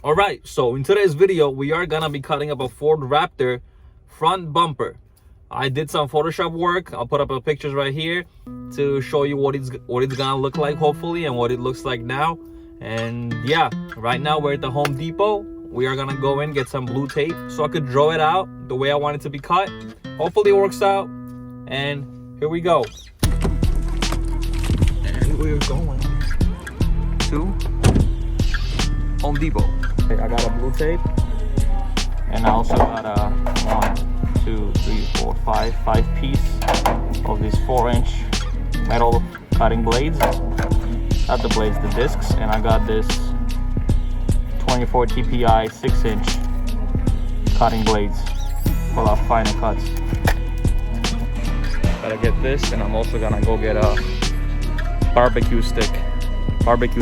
All right, so in today's video, we are gonna be cutting up a Ford Raptor front bumper. I did some Photoshop work. I'll put up the pictures right here to show you what it's gonna look like, hopefully, and what it looks like now. And yeah, right now we're at the Home Depot. We are gonna go in, get some blue tape so I could draw it out the way I want it to be cut. Hopefully it works out. And here we go. And we're going to Home Depot. Okay, I got a blue tape, and I also got a 5 piece of these 4-inch metal cutting blades. Not the blades, the discs. And I got this 24 TPI 6-inch cutting blades for our final cuts. Gotta get this, and I'm also gonna go get a barbecue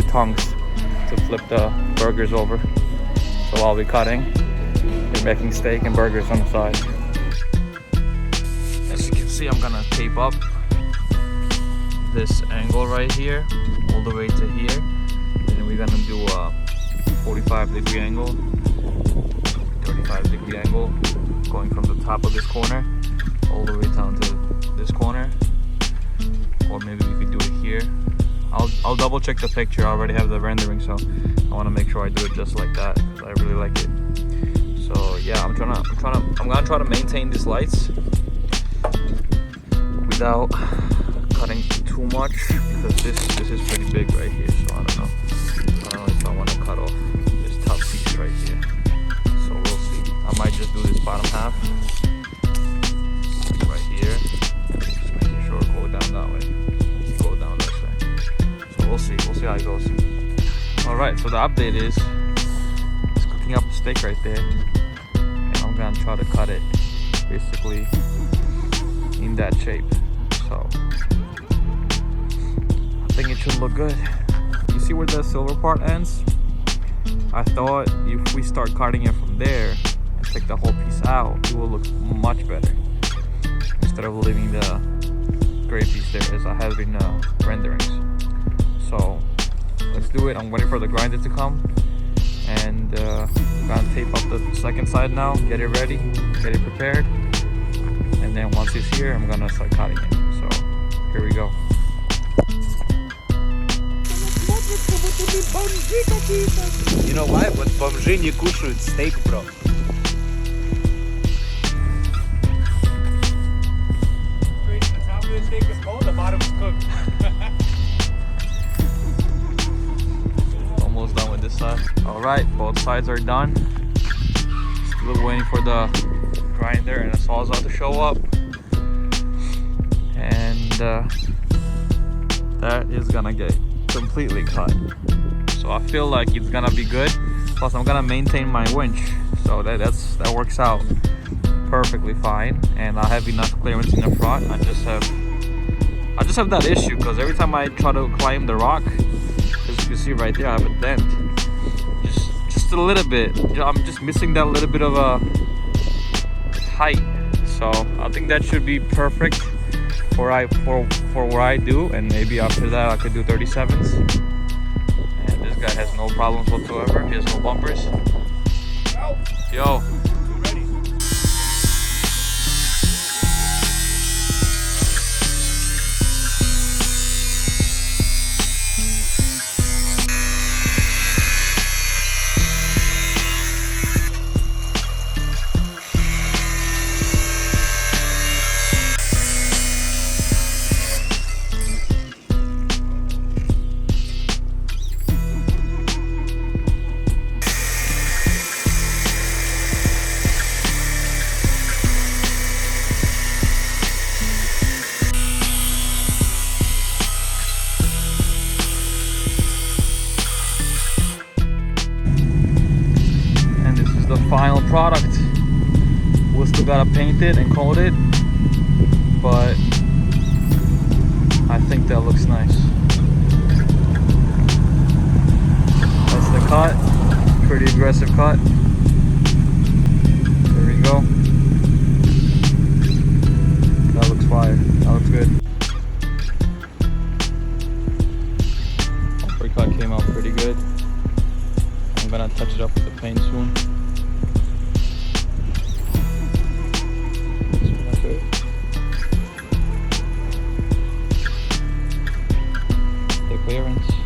tongs to flip the burgers over. So while we're cutting, we're making steak and burgers on the side. As you can see, I'm gonna tape up this angle right here all the way to here, and then we're gonna do a 45-degree angle, 35-degree angle, going from the top of this corner all the way down to this corner. Or maybe we could do it here. I'll double check the picture. I already have the rendering, so I want to make sure I do it just like that, because I really like it. So yeah, I'm gonna try to maintain these lights without cutting too much, because this is pretty big right here. So I don't know if I want to cut off this top piece right here. So we'll see. I might just do this bottom half right here, just making sure it go down that way. We'll see how it goes. All right, so the update is it's cooking up a steak right there, and I'm gonna try to cut it basically in that shape. So I think it should look good. You see where the silver part ends? I thought if we start cutting it from there and take the whole piece out, it will look much better, instead of leaving the gray piece there as I have in renderings. So let's do it. I'm waiting for the grinder to come, and I'm gonna tape up the second side now, get it ready, get it prepared, and then once it's here, I'm gonna start cutting it. So here we go. You know why? But бомжи не кушают steak, bro. The top of the steak is cold, the bottom is cooked. Almost done with this side. All right, both sides are done. Still waiting for the grinder and the sawzall to show up, and that is gonna get completely cut. So I feel like it's gonna be good. Plus, I'm gonna maintain my winch, so that works out perfectly fine. And I have enough clearance in the front. I just have that issue, because every time I try to climb the rock, as you can see right there, I have a dent, just a little bit. I'm just missing that little bit of a height. So I think that should be perfect for what I do, and maybe after that I could do 37s. And this guy has no problems whatsoever. He has no bumpers. Yo. The final product. We still gotta paint it and coat it, but I think that looks nice. That's the cut. Pretty aggressive cut. There we go. That looks fire. That looks good. Uppercut came out pretty good. I'm gonna touch it up with the paint soon. Okay. The clearance.